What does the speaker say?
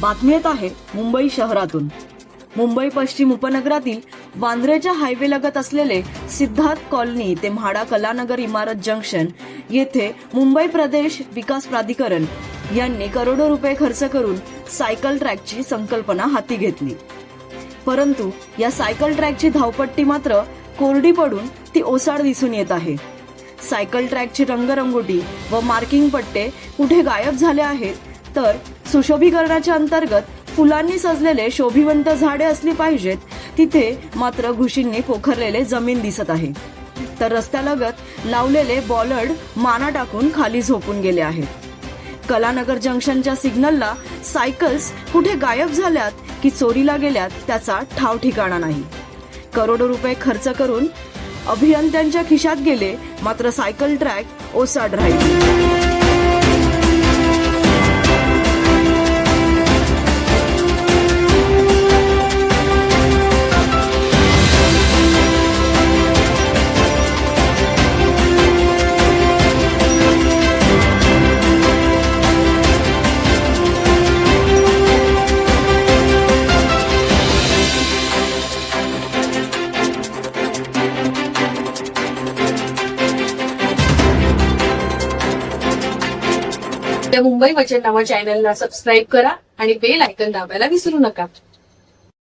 बातमी येत आहे मुंबई शहरातून। मुंबई पश्चिम उपनगरातील वांद्रेच्या हायवे लगत असलेले सिद्धार्थ कॉलनी ते म्हाडा कलानगर इमारत जंक्शन येथे मुंबई प्रदेश विकास प्राधिकरण यांनी करोडो रुपये खर्च करून सायकल ट्रॅकची संकल्पना हाती घेतली। परंतु या सायकल ट्रॅकची धावपट्टी मात्र कोरडी पडून ती ओसाड दिसून येत आहे। सायकल ट्रॅकची रंगरंगोटी व मार्किंग पट्टे कुठे गायब झाले आहेत, तर सुशोभीकरणाच्या अंतर्गत फुलांनी सजलेले शोभिवंत झाडे असली पाहिजेत तिथे मात्र घुशींनी पोखरलेले जमीन दिसत आहे। तर रस्त्यालगत लावलेले बॉलर्ड माना टाकून खाली झोपून गेले आहेत। कलानगर जंक्शनच्या सिग्नलला सायकल्स कुठे गायब झाल्यात की चोरीला गेल्यात त्याचा ठाव ठिकाणा नाही। करोडो रुपये खर्च करून अभियंत्यांच्या खिशात गेले, मात्र सायकल ट्रॅक ओसाड राहिली। मुंबई वचन नावा चॅनलला सबस्क्राईब करा आणि बेल आयकॉन दाबायला विसरू नका।